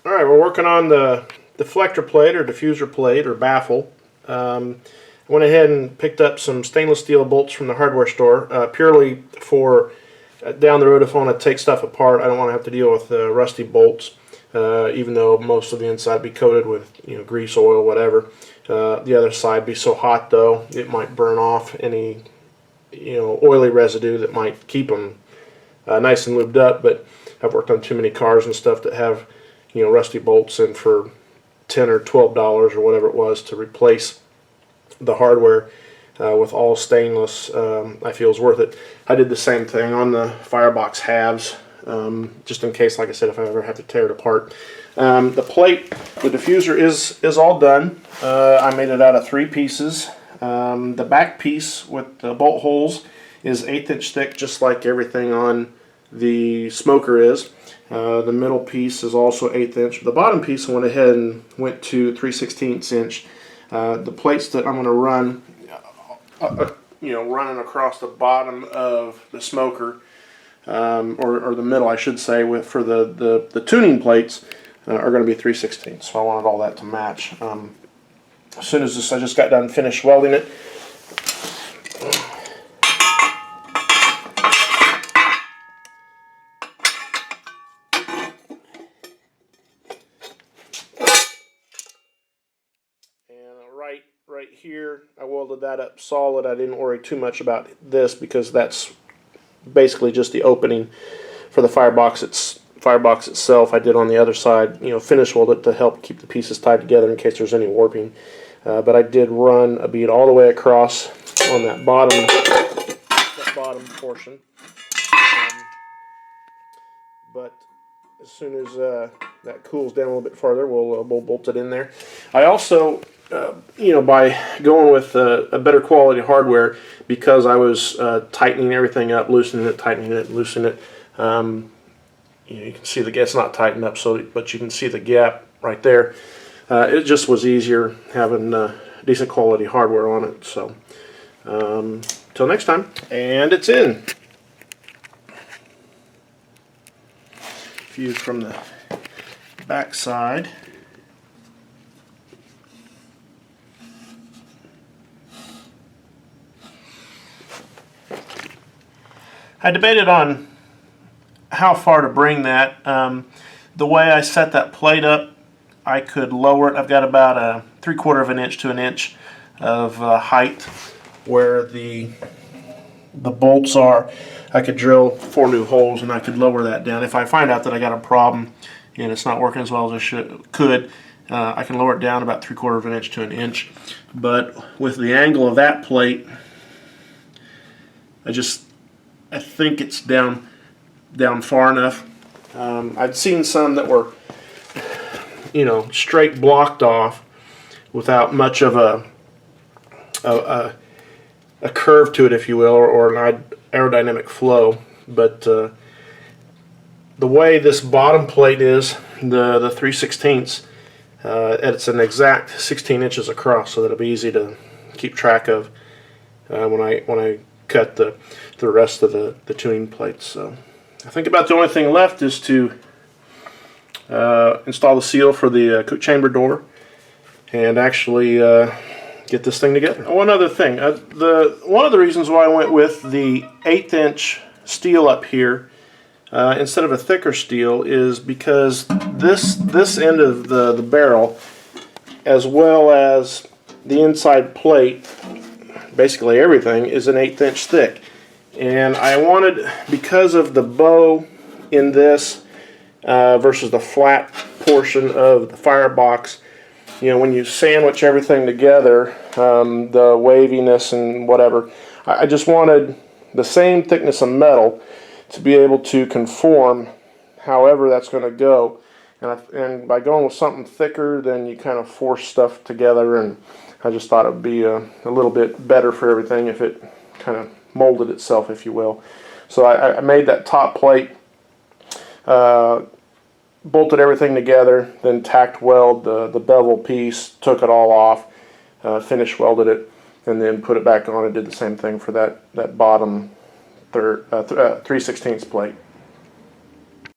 Alright, we're working on the deflector plate or diffuser plate or baffle. I went ahead and picked up some stainless steel bolts from the hardware store purely for down the road if I want to take stuff apart. I don't want to have to deal with rusty bolts, even though most of the inside be coated with grease, oil, whatever. The other side be so hot though it might burn off any oily residue that might keep them nice and lubed up. But I've worked on too many cars and stuff that have rusty bolts, and for $10 or $12 or whatever it was to replace the hardware with all stainless, I feel is worth it. I did the same thing on the firebox halves, just in case, like I said, if I ever have to tear it apart. The plate, the diffuser is all done. I made it out of 3 pieces. The back piece with the bolt holes is 1/8 inch thick, just like everything on the smoker is. The middle piece is also 1/8 inch. The bottom piece I went ahead and went to 3/16 inch. The plates that I'm going to run, running across the bottom of the smoker, or the middle, I should say, for the tuning plates, are going to be 3/16. So I wanted all that to match. As soon as I just got done finished welding it. Right here, I welded that up solid. I didn't worry too much about this because that's basically just the opening for the firebox itself. I did on the other side, finish weld it to help keep the pieces tied together in case there's any warping. But I did run a bead all the way across on that bottom portion. But as soon as that cools down a little bit farther, we'll bolt it in there. I also, by going with a better quality hardware, because I was tightening everything up, loosening it, tightening it, loosening it. You can see it's not tightened up, but you can see the gap right there. It just was easier having decent quality hardware on it. So, till next time, and it's in. View from the back side. I debated on how far to bring that. The way I set that plate up, I could lower it. I've got about a 3/4 inch to an inch of height where the bolts are. I could drill 4 new holes and I could lower that down. If I find out that I got a problem and it's not working as well as I could, I can lower it down about 3/4 inch to an inch. But with the angle of that plate, I think it's down far enough. I'd seen some that were, straight blocked off without much of a curve to it, if you will, or an aerodynamic flow. But the way this bottom plate is, the 3/16, it's an exact 16 inches across, so that it'll be easy to keep track of when I cut the rest of the tuning plates. So I think about the only thing left is to install the seal for the cook chamber door and actually get this thing together. One other thing, one of the reasons why I went with the 1/8 inch steel up here instead of a thicker steel is because this end of the barrel, as well as the inside plate, basically everything, is an 1/8 inch thick. And I wanted, because of the bow in this versus the flat portion of the firebox, when you sandwich everything together, the waviness and whatever, I just wanted the same thickness of metal to be able to conform however that's going to go. And by going with something thicker, then you kind of force stuff together, and I just thought it would be a little bit better for everything if it kind of molded itself, if you will. So I made that top plate, bolted everything together, then tacked weld the bevel piece, took it all off, finish welded it, and then put it back on and did the same thing for that bottom 3/16 plate.